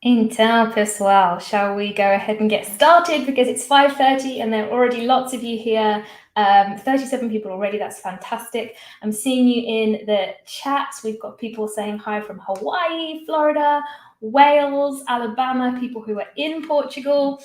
Então, pessoal, shall we go ahead and get started because it's 5:30 and there are already lots of you here. 37 people already, that's fantastic. I'm seeing you in the chat. We've got people saying hi from Hawaii, Florida, Wales, Alabama, people who are in Portugal.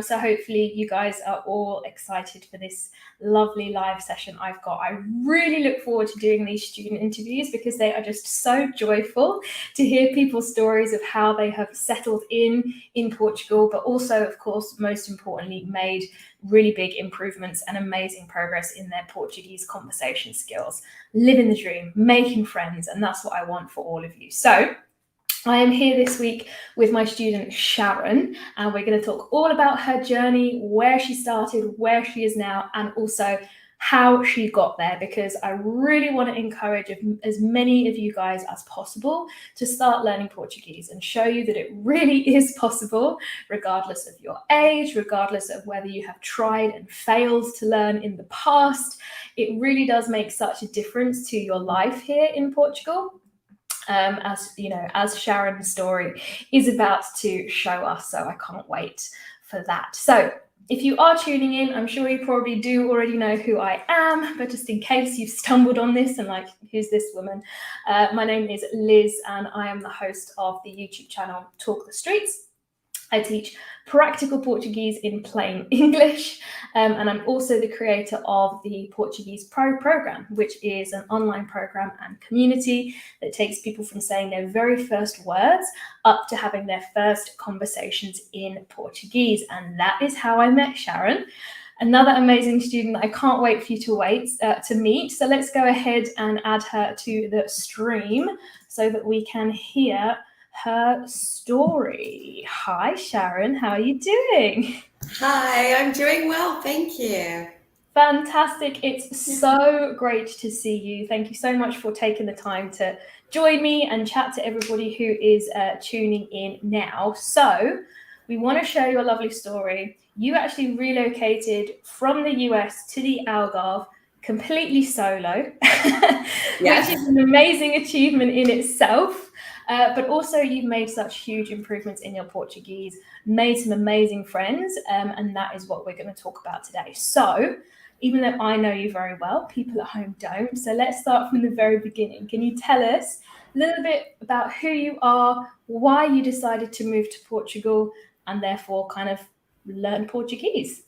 So hopefully you guys are all excited for this lovely live session I've got. I really look forward to doing these student interviews because they are just so joyful to hear people's stories of how they have settled in Portugal, but also, of course, most importantly, made really big improvements and amazing progress in their Portuguese conversation skills, living the dream, making friends, and that's what I want for all of you. So I am here this week with my student Sharon, and we're going to talk all about her journey, where she started, where she is now, and also how she got there, because I really want to encourage as many of you guys as possible to start learning Portuguese and show you that it really is possible, regardless of your age, regardless of whether you have tried and failed to learn in the past. It really does make such a difference to your life here in Portugal. As you know, as Sharon's story is about to show us. So I can't wait for that. So if you are tuning in, I'm sure you probably do already know who I am, but just in case you've stumbled on this and like, who's this woman? My name is Liz and I am the host of the YouTube channel Talk the Streets. I teach practical Portuguese in plain English, and I'm also the creator of the Portuguese Pro program, which is an online program and community that takes people from saying their very first words up to having their first conversations in Portuguese. And that is how I met Sharon, another amazing student that I can't wait for you to meet. So let's go ahead and add her to the stream so that we can hear her story. Hi, Sharon. How are you doing? Hi, I'm doing well. Thank you. Fantastic. It's so great to see you. Thank you so much for taking the time to join me and chat to everybody who is tuning in now. So we want to share your lovely story. You actually relocated from the US to the Algarve completely solo, Yes. which is an amazing achievement in itself. But also you've made such huge improvements in your Portuguese, made some amazing friends, and that is what we're going to talk about today. So even though I know you very well, people at home don't. So let's start from the very beginning. Can you tell us a little bit about who you are, why you decided to move to Portugal, and therefore kind of learn Portuguese?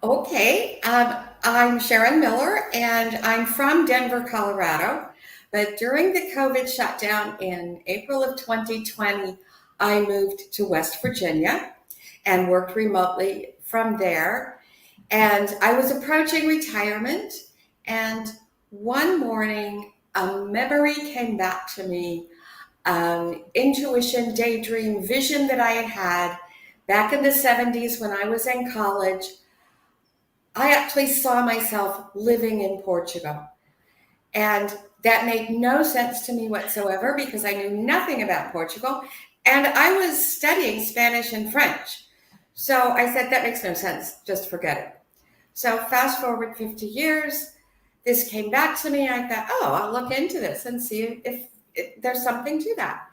Okay. I'm Sharon Miller, and I'm from Denver, Colorado. But during the COVID shutdown in April of 2020, I moved to West Virginia and worked remotely from there. And I was approaching retirement, and one morning, a memory came back to me, intuition, daydream, vision that I had back in the 70s when I was in college. I actually saw myself living in Portugal. And that made no sense to me whatsoever because I knew nothing about Portugal. And I was studying Spanish and French. So I said, that makes no sense. Just forget it. So fast forward 50 years, this came back to me. I thought, oh, I'll look into this and see if there's something to that.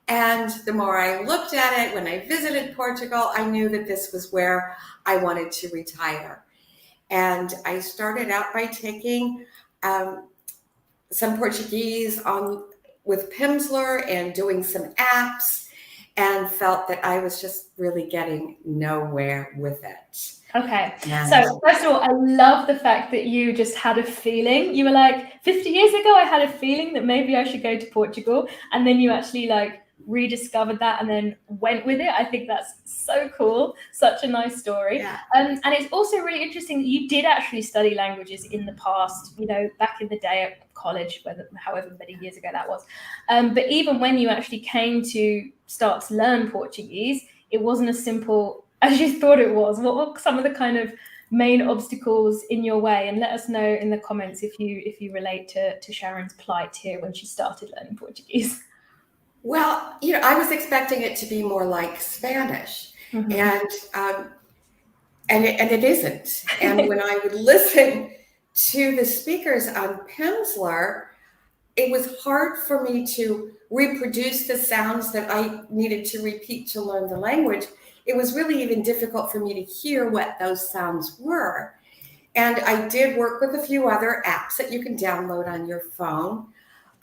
And the more I looked at it, when I visited Portugal, I knew that this was where I wanted to retire. And I started out by taking some Portuguese with Pimsleur and doing some apps, and felt that I was just really getting nowhere with it. Okay. And So first of all, I love the fact that you just had a feeling. You were like, 50 years ago, I had a feeling that maybe I should go to Portugal. And then you actually like rediscovered that and then went with it. I think that's so cool. Such a nice story. yeah. And it's also really interesting that you did actually study languages in the past, you know, back in the day at college, however many years ago that was. But even when you actually came to start to learn Portuguese, it wasn't as simple as you thought it was. What were some of the kind of main obstacles in your way? And let us know in the comments if you relate to Sharon's plight here when she started learning Portuguese. Well, I was expecting it to be more like Spanish, Mhm. and it isn't. And when I would listen to the speakers on Pimsleur, it was hard for me to reproduce the sounds that I needed to repeat to learn the language. It was really even difficult for me to hear what those sounds were. And I did work with a few other apps that you can download on your phone.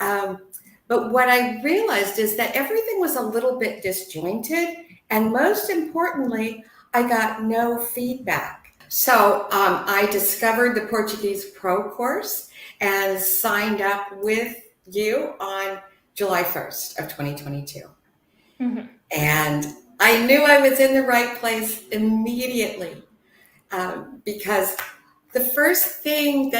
Um, but what I realized is that everything was a little bit disjointed. And most importantly, I got no feedback. So I discovered the Portuguese Pro course and signed up with you on July 1st of 2022. Mm-hmm. And I knew I was in the right place immediately, because the first thing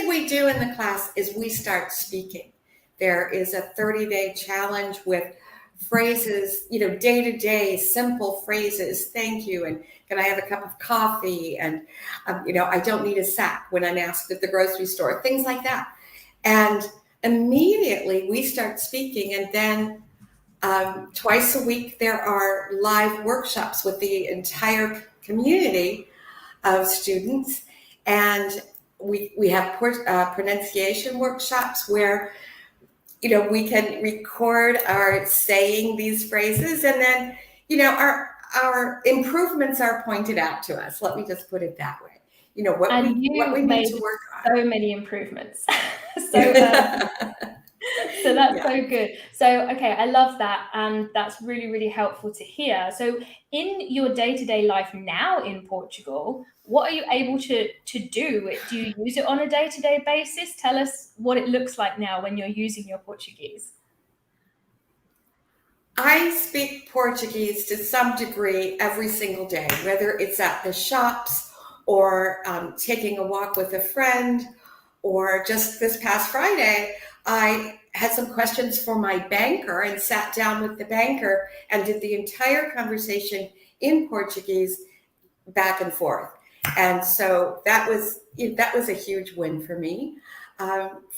we do in the class is we start speaking. There is a 30-day challenge with phrases, day-to-day simple phrases. Thank you, and can I have a cup of coffee? And I don't need a sack when I'm asked at the grocery store, things like that. And immediately we start speaking, and then twice a week there are live workshops with the entire community of students, and we have pronunciation workshops where we can record our saying these phrases, and then our improvements are pointed out to us. Let me just put it that way. What we need to work on. So many improvements. So that's Yeah. so good. So, okay, I love that. And that's really, really helpful to hear. So in your day-to-day life now in Portugal, what are you able to do? Do you use it on a day-to-day basis? Tell us what it looks like now when you're using your Portuguese. I speak Portuguese to some degree every single day, whether it's at the shops or taking a walk with a friend, or just this past Friday, I had some questions for my banker and sat down with the banker and did the entire conversation in Portuguese back and forth. And so that was a huge win for me.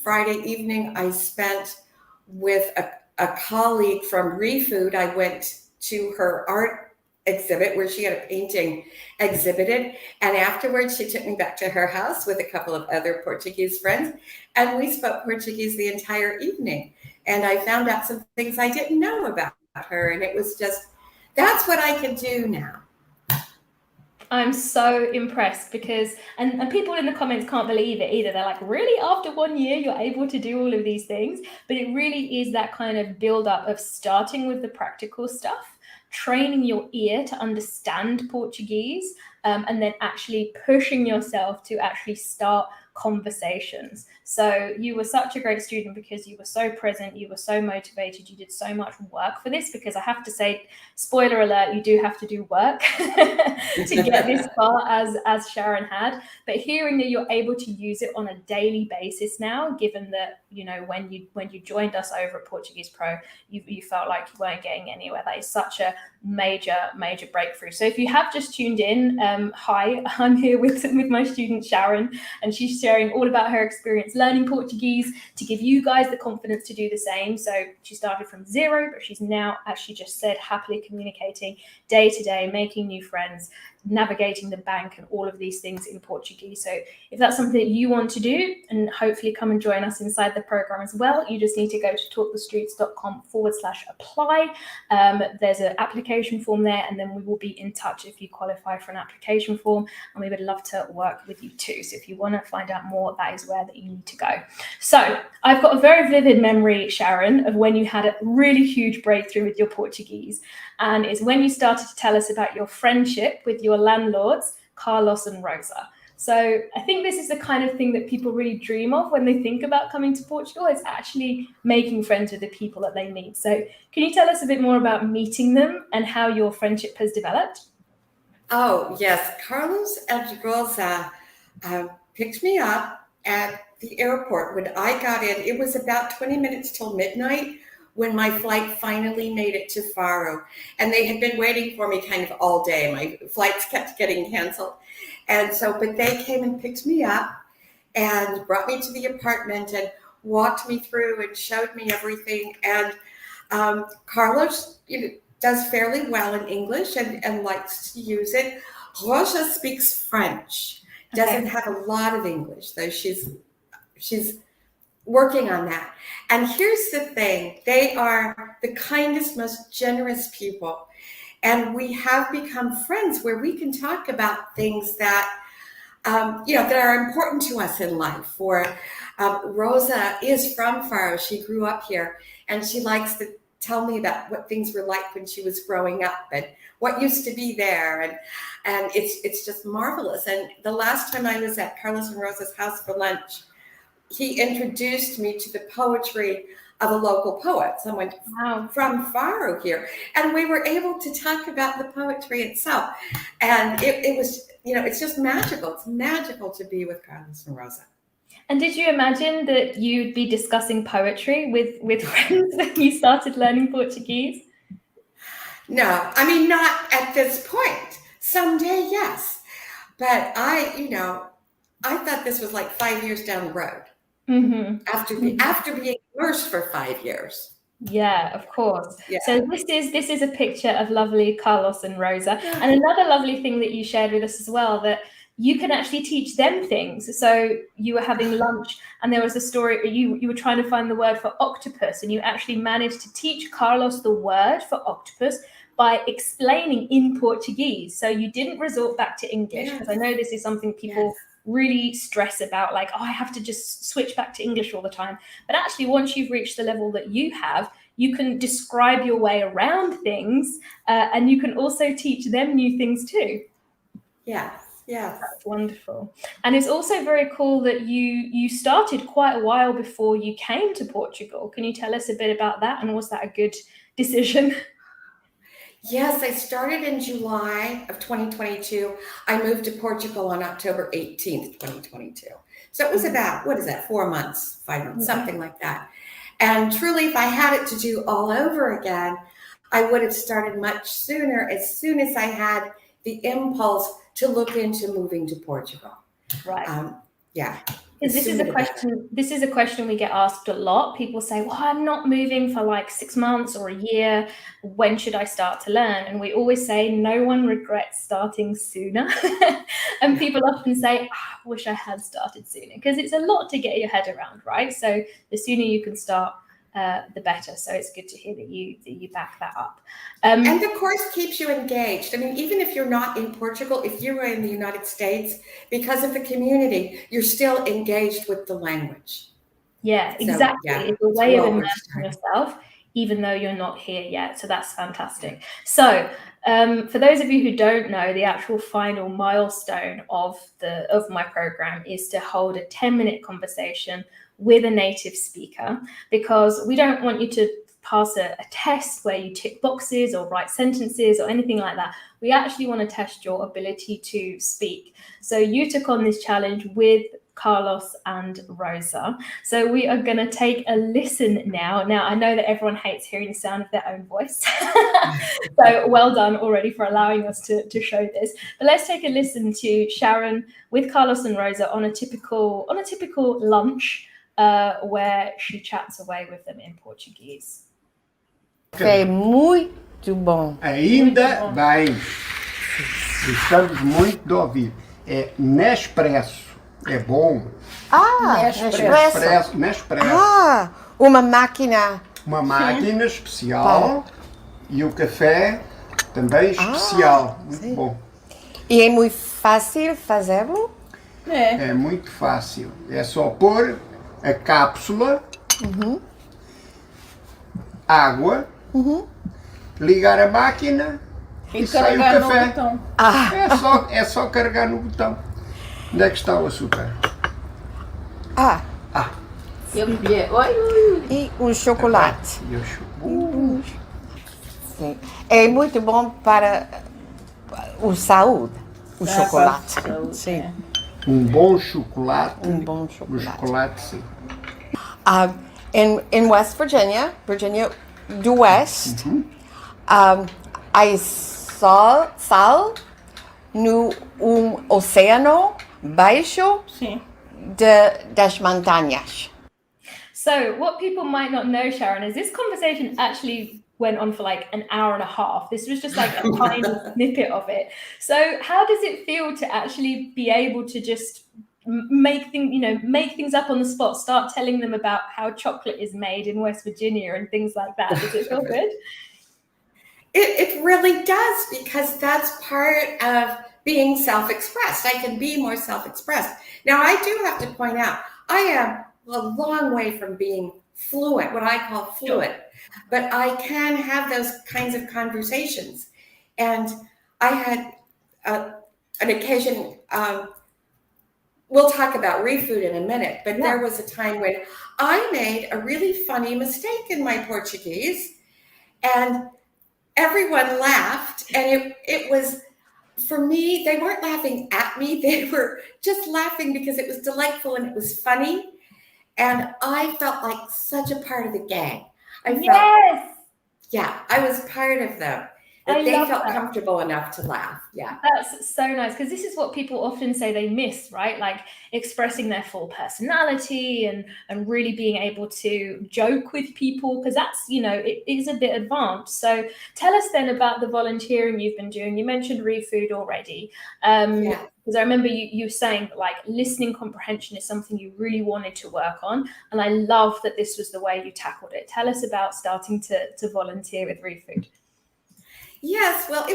Friday evening, I spent with a colleague from ReFood. I went to her art exhibit where she had a painting exhibited, and afterwards she took me back to her house with a couple of other Portuguese friends, and we spoke Portuguese the entire evening. And I found out some things I didn't know about her, and it was just, that's what I can do now. I'm so impressed because, and people in the comments can't believe it either. They're like, really? After 1 year, you're able to do all of these things? But it really is that kind of build up of starting with the practical stuff, training your ear to understand Portuguese, and then actually pushing yourself to actually start conversations. So you were such a great student because you were so present, you were so motivated, you did so much work for this, because I have to say, spoiler alert, you do have to do work to get this far as Sharon had. But hearing that you're able to use it on a daily basis now, given that, when you joined us over at Portuguese Pro, you felt like you weren't getting anywhere. That is such a major breakthrough. So if you have just tuned in, hi, I'm here with my student Sharon, and she's sharing all about her experience learning Portuguese to give you guys the confidence to do the same. So she started from zero, but she's now, as she just said, happily communicating day to day, making new friends, navigating the bank and all of these things in Portuguese. So if that's something that you want to do, and hopefully come and join us inside the program as well, you just need to go to talkthestreets.com/apply. There's an application form there, and then we will be in touch if you qualify for an application form, and we would love to work with you too. So if you want to find out more, that is where that you need to go. So I've got a very vivid memory, Sharon, of when you had a really huge breakthrough with your Portuguese, and it's when you started to tell us about your friendship with your landlords, Carlos and Rosa. So I think this is the kind of thing that people really dream of when they think about coming to Portugal. It's actually making friends with the people that they meet. So can you tell us a bit more about meeting them and how your friendship has developed? Oh, yes. Carlos and Rosa picked me up at the airport. When I got in, it was about 20 minutes till midnight when my flight finally made it to Faro. And they had been waiting for me kind of all day. My flights kept getting canceled. And so, but they came and picked me up and brought me to the apartment and walked me through and showed me everything. And Carlos, does fairly well in English and likes to use it. Rosa speaks French, doesn't have a lot of English, though she's working on that. And here's the thing, they are the kindest, most generous people. And we have become friends where we can talk about things that, that are important to us in life. For Rosa is from Faro. She grew up here, and she likes to tell me about what things were like when she was growing up and what used to be there. And it's just marvelous. And the last time I was at Carlos and Rosa's house for lunch, he introduced me to the poetry of a local poet, someone from Faro here. And we were able to talk about the poetry itself. And it was, it's just magical. It's magical to be with Carlos and Rosa. And did you imagine that you'd be discussing poetry with friends when you started learning Portuguese? No, I mean, not at this point. Someday, yes. But I thought this was like 5 years down the road. Mm-hmm. After being immersed for 5 years. Yeah, of course. Yeah. So this is a picture of lovely Carlos and Rosa. Yeah. And another lovely thing that you shared with us as well, that you can actually teach them things. So you were having lunch and there was a story, you were trying to find the word for octopus, and you actually managed to teach Carlos the word for octopus by explaining in Portuguese. So you didn't resort back to English, because I know this is something people really stress about, like, I have to just switch back to English all the time. But actually, once you've reached the level that you have, you can describe your way around things, and you can also teach them new things too. Yes. That's wonderful. And it's also very cool that you started quite a while before you came to Portugal. Can you tell us a bit about that, and was that a good decision? Yes, I started in July of 2022. I moved to Portugal on October 18th, 2022. So it was about, 4 months, 5 months, something like that. And truly, if I had it to do all over again, I would have started much sooner, as soon as I had the impulse to look into moving to Portugal. Right. Yeah. This is a question we get asked a lot. People say, well, I'm not moving for like 6 months or a year. When should I start to learn? And we always say, no one regrets starting sooner. And people often say, I wish I had started sooner, because it's a lot to get your head around, right? So the sooner you can start, the better. So it's good to hear that you back that up. And the course keeps you engaged. I mean, even if you're not in Portugal, if you were in the United States, because of the community, you're still engaged with the language. Yeah, exactly. It's a way of immersing yourself, even though you're not here yet. So that's fantastic. So for those of you who don't know, the actual final milestone of my program is to hold a 10-minute conversation with a native speaker, because we don't want you to pass a test where you tick boxes or write sentences or anything like that. We actually want to test your ability to speak. So you took on this challenge with Carlos and Rosa. So we are going to take a listen now. Now, I know that everyone hates hearing the sound of their own voice. So well done already for allowing us to show this. But let's take a listen to Sharon with Carlos and Rosa on a typical lunch, where she chats away with them in Portuguese. É muito bom. Ainda bem. Gostamos muito de ouvir. É Nespresso. É bom. Nespresso. Nespresso. Uma máquina. Uma máquina especial. E o café também especial. Muito bom. E é muito fácil fazê-lo? É muito fácil. É só pôr a cápsula, água, ligar a máquina e sai o café. É só carregar no botão. Onde é que está o açúcar? E um chocolate. Sim. É muito bom para a saúde, o chocolate. Sim. Um bom chocolate. O chocolate, sim. In West Virginia do West, há sal no oceano baixo das montanhas. So what people might not know, Sharon, is this conversation actually went on for like an hour and a half. This was just like a tiny snippet of it. So how does it feel to actually be able to just make things up on the spot, start telling them about how chocolate is made in West Virginia and things like that. Does it feel good? It really does, because that's part of being self-expressed. I can be more self-expressed. Now, I do have to point out, I am a long way from being fluent, what I call fluent, but I can have those kinds of conversations. And I had an occasion, we'll talk about refood in a minute, but there was a time when I made a really funny mistake in my Portuguese, and everyone laughed, and it was, for me, they weren't laughing at me, they were just laughing because it was delightful and it was funny, and I felt like such a part of the gang. I was part of them. That they felt comfortable enough to laugh. Yeah. That's so nice, because this is what people often say they miss, right? Like expressing their full personality and really being able to joke with people, because that's, it is a bit advanced. So tell us then about the volunteering you've been doing. You mentioned refood already. Because I remember you saying that, like, listening comprehension is something you really wanted to work on. And I love that this was the way you tackled it. Tell us about starting to volunteer with refood. Yes, well,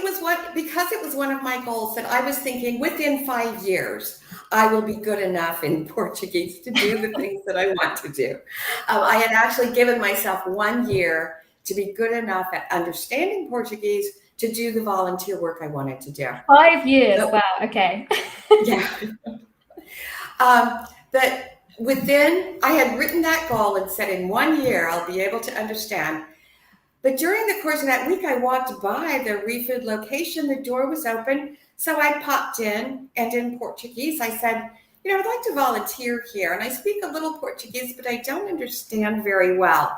because it was one of my goals that I was thinking within 5 years, I will be good enough in Portuguese to do the things that I want to do. I had actually given myself 1 year to be good enough at understanding Portuguese to do the volunteer work I wanted to do. 5 years, wow, okay. Yeah. But I had written that goal and said in 1 year, I'll be able to understand. But during the course of that week, I walked by the refood location. The door was open. So I popped in, and in Portuguese, I said, I'd like to volunteer here. And I speak a little Portuguese, but I don't understand very well.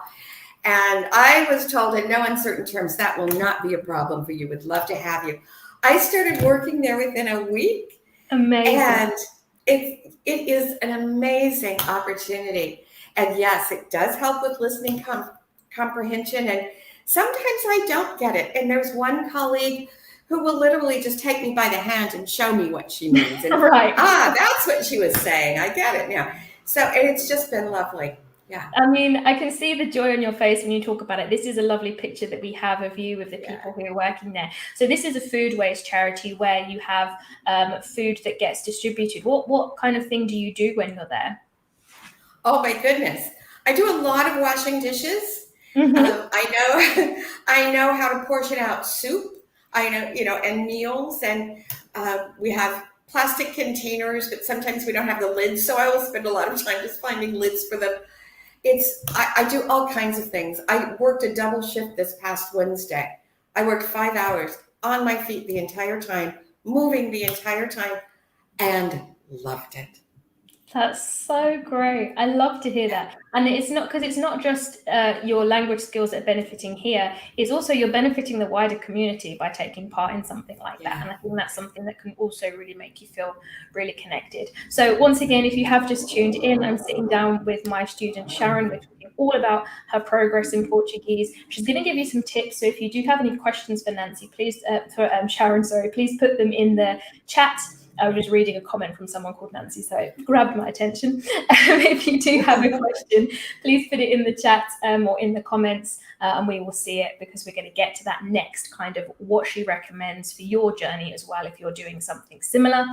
And I was told in no uncertain terms, that will not be a problem for you. We'd love to have you. I started working there within a week. Amazing. And it is an amazing opportunity. And yes, it does help with listening comprehension. And sometimes I don't get it. And there's one colleague who will literally just take me by the hand and show me what she means. And, right. That's what she was saying. I get it now. So, and it's just been lovely. Yeah. I mean, I can see the joy on your face when you talk about it. This is a lovely picture that we have of you with the people who are working there. So this is a food waste charity where you have food that gets distributed. What kind of thing do you do when you're there? Oh my goodness. I do a lot of washing dishes. Mm-hmm. I know how to portion out soup. I know, and meals, and we have plastic containers, but sometimes we don't have the lids. So I will spend a lot of time just finding lids for them. I do all kinds of things. I worked a double shift this past Wednesday. I worked 5 hours on my feet the entire time, moving the entire time, and loved it. That's so great. I love to hear that. And it's not just your language skills that are benefiting here, it's also you're benefiting the wider community by taking part in something like that. And I think that's something that can also really make you feel really connected. So once again, if you have just tuned in, I'm sitting down with my student Sharon. We're talking all about her progress in Portuguese. She's going to give you some tips. So if you do have any questions for Nancy, please, Sharon, please put them in the chat. I was just reading a comment from someone called Nancy, so it grabbed my attention. If you do have a question, please put it in the chat or in the comments, and we will see it, because we're going to get to that next, kind of what she recommends for your journey as well, if you're doing something similar.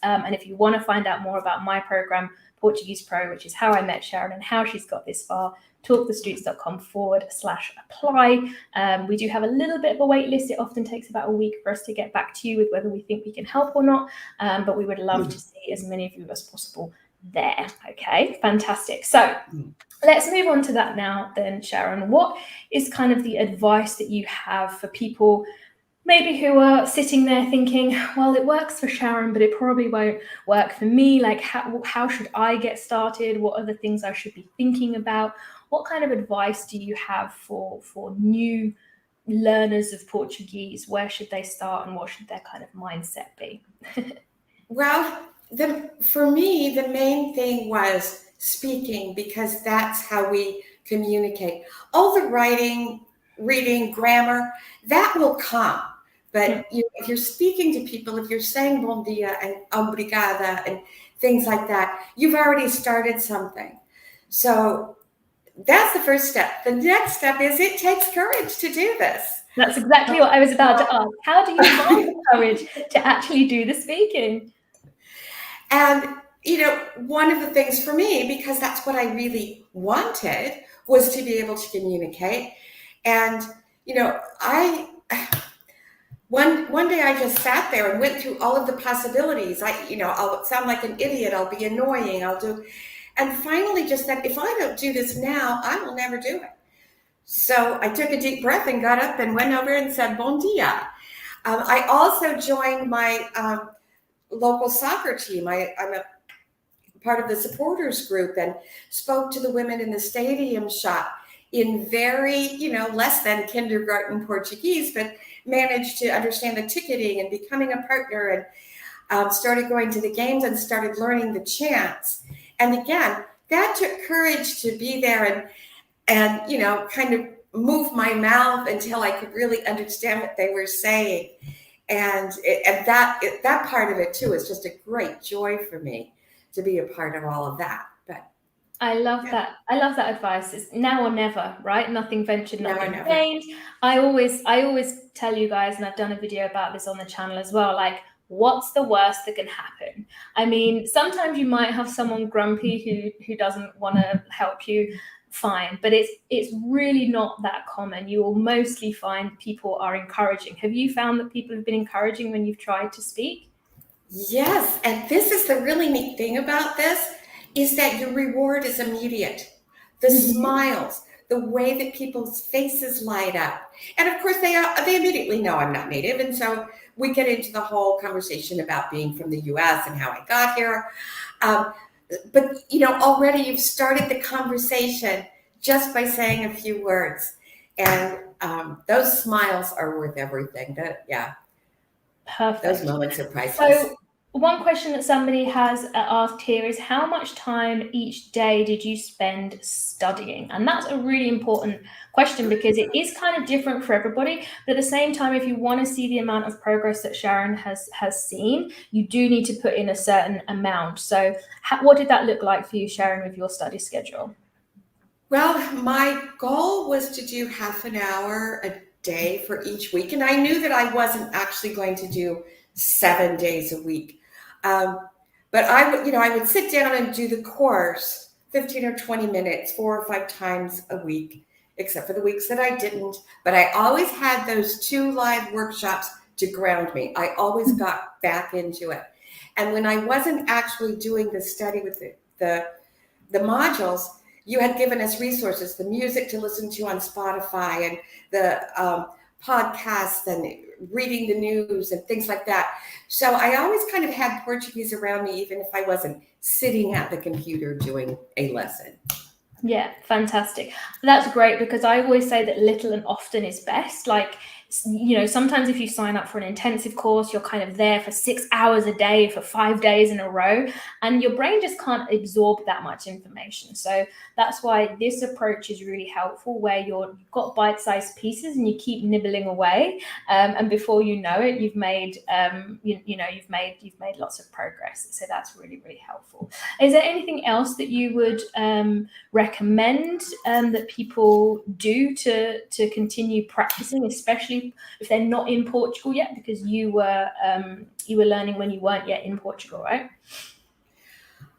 And if you want to find out more about my program, Portuguese Pro, which is how I met Sharon and how she's got this far, talkthestreets.com/apply. We do have a little bit of a wait list. It often takes about a week for us to get back to you with whether we think we can help or not. But we would love to see as many of you as possible there. Okay, fantastic. So let's move on to that now then, Sharon. What is kind of the advice that you have for people maybe who are sitting there thinking, well, it works for Sharon, but it probably won't work for me? Like, how should I get started? What are the things I should be thinking about? What kind of advice do you have for new learners of Portuguese? Where should they start, and what should their kind of mindset be? Well, for me, the main thing was speaking, because that's how we communicate. All the writing, reading, grammar, that will come. But if you're speaking to people, if you're saying bom dia and obrigada and things like that, you've already started something. So that's the first step. The next step is it takes courage to do this. That's exactly what I was about to ask. How do you find the courage to actually do the speaking? And, one of the things for me, because that's what I really wanted, was to be able to communicate. And, one day I just sat there and went through all of the possibilities. I'll sound like an idiot. I'll be annoying. And finally just said, if I don't do this now, I will never do it. So I took a deep breath and got up and went over and said, bon dia. I also joined my local soccer team. I'm a part of the supporters group and spoke to the women in the stadium shop in very, less than kindergarten Portuguese, but managed to understand the ticketing and becoming a partner, and started going to the games and started learning the chants. And again, that took courage to be there and kind of move my mouth until I could really understand what they were saying. And that part of it too is just a great joy for me to be a part of all of that. But I love that. I love that advice. It's now or never, right? Nothing ventured, nothing gained. I always tell you guys, and I've done a video about this on the channel as well, like, what's the worst that can happen? I mean, sometimes you might have someone grumpy who doesn't want to help you, fine, but it's really not that common. You will mostly find people are encouraging. Have you found that people have been encouraging when you've tried to speak? Yes, and this is the really neat thing about this, is that your reward is immediate. The smiles, the way that people's faces light up. And of course, they immediately know I'm not native. And so we get into the whole conversation about being from the US and how I got here. But, already you've started the conversation just by saying a few words. And those smiles are worth everything. Perfect. Those moments are priceless. So one question that somebody has asked here is, how much time each day did you spend studying? And that's a really important question, because it is kind of different for everybody. But at the same time, if you want to see the amount of progress that Sharon has seen, you do need to put in a certain amount. So what did that look like for you, Sharon, with your study schedule? Well, my goal was to do half an hour a day for each week. And I knew that I wasn't actually going to do 7 days a week. But I would sit down and do the course 15 or 20 minutes, 4 or 5 times a week, except for the weeks that I didn't. But I always had those 2 live workshops to ground me. I always got back into it. And when I wasn't actually doing the study with the modules, you had given us resources, the music to listen to on Spotify and the podcasts and reading the news and things like that. So I always kind of had Portuguese around me, even if I wasn't sitting at the computer doing a lesson. Yeah, fantastic. That's great, because I always say that little and often is best. Like, sometimes if you sign up for an intensive course, you're kind of there for 6 hours a day for 5 days in a row, and your brain just can't absorb that much information. So that's why this approach is really helpful, where you've got bite-sized pieces and you keep nibbling away, and before you know it, you've made you've made lots of progress. So that's really, really helpful. Is there anything else that you would recommend that people do to continue practicing, especially if they're not in Portugal yet, because you were learning when you weren't yet in Portugal, right?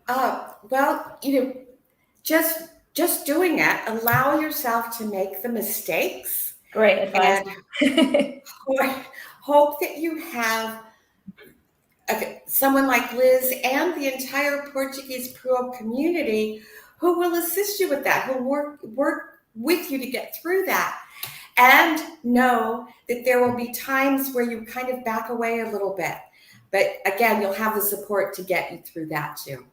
Well, just doing it, allow yourself to make the mistakes. Great advice. And hope that you have someone like Liz and the entire Portuguese Pro community who will assist you with that, who work with you to get through that. And know that there will be times where you kind of back away a little bit. But again, you'll have the support to get you through that too.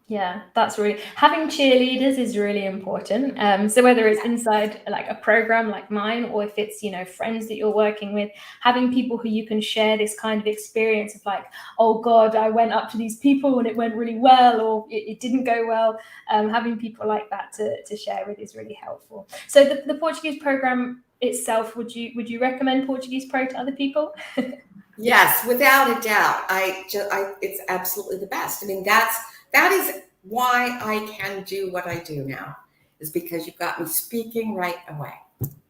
Yeah, that's really, having cheerleaders is really important. So whether it's inside like a program like mine, or if it's, friends that you're working with, having people who you can share this kind of experience of like, oh God, I went up to these people and it went really well, or it didn't go well. Having people like that to share with is really helpful. So the Portuguese program itself, would you recommend Portuguese Pro to other people? Yes, without a doubt. It's absolutely the best. I mean, that's that is why I can do what I do now, is because you've got me speaking right away.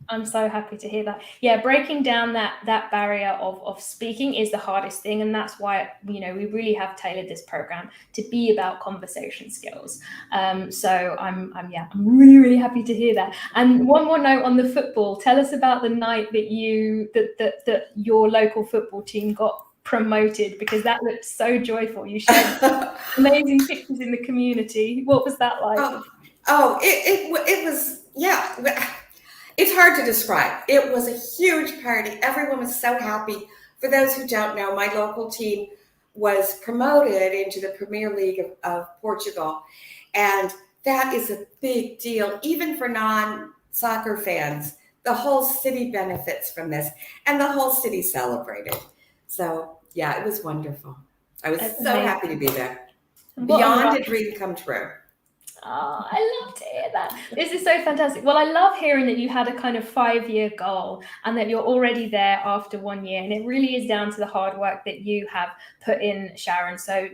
I'm so happy to hear that. Yeah, breaking down that barrier of speaking is the hardest thing, and that's why we really have tailored this program to be about conversation skills. So I'm really happy to hear that. And one more note on the football. Tell us about the night that your local football team got promoted, because that looked so joyful. You shared amazing pictures in the community. What was that like? It was, yeah. It's hard to describe. It was a huge party. Everyone was so happy. For those who don't know, my local team was promoted into the Premier League of Portugal. And that is a big deal, even for non-soccer fans. The whole city benefits from this, and the whole city celebrated. So, yeah, it was wonderful. I was so happy to be there. Beyond a dream come true. Oh, I love to hear that. This is so fantastic. Well, I love hearing that you had a kind of 5-year goal and that you're already there after 1 year. And it really is down to the hard work that you have put in, Sharon. So,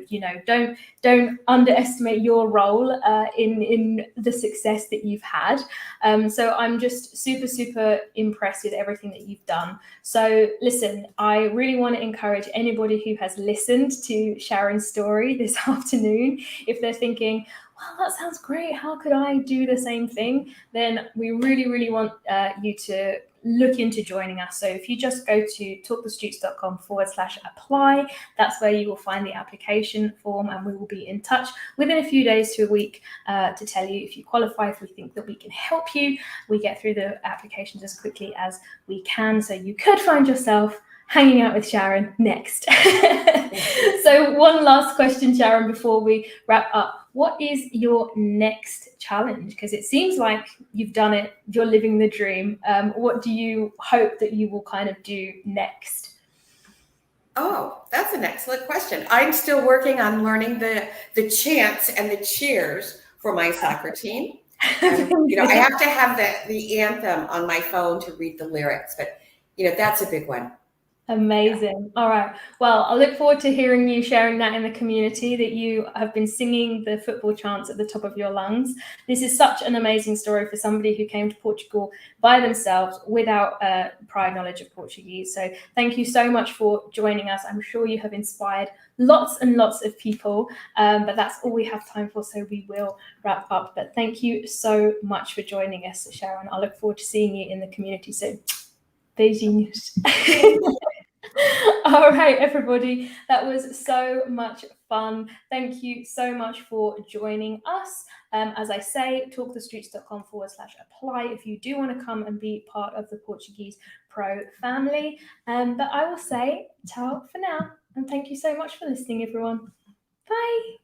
don't underestimate your role in the success that you've had. So I'm just super, super impressed with everything that you've done. So listen, I really want to encourage anybody who has listened to Sharon's story this afternoon, if they're thinking, well, that sounds great, how could I do the same thing? Then we really, really want you to look into joining us. So if you just go to talkthestreets.com/apply, that's where you will find the application form, and we will be in touch within a few days to a week to tell you if you qualify, if we think that we can help you. We get through the applications as quickly as we can, so you could find yourself hanging out with Sharon next. So one last question, Sharon, before we wrap up. What is your next challenge? Because it seems like you've done it, you're living the dream. What do you hope that you will kind of do next? Oh, that's an excellent question. I'm still working on learning the chants and the cheers for my soccer team. I have to have the anthem on my phone to read the lyrics, but that's a big one. Amazing. All right. Well, I look forward to hearing you sharing that in the community, that you have been singing the football chants at the top of your lungs. This is such an amazing story for somebody who came to Portugal by themselves without prior knowledge of Portuguese. So thank you so much for joining us. I'm sure you have inspired lots and lots of people, but that's all we have time for, so we will wrap up. But thank you so much for joining us, Sharon. I look forward to seeing you in the community soon. Beijinhos. All right, everybody, that was so much fun. Thank you so much for joining us. As I say, talkthestreets.com/apply if you do want to come and be part of the Portuguese Pro family. But I will say ciao for now, and thank you so much for listening, everyone. Bye.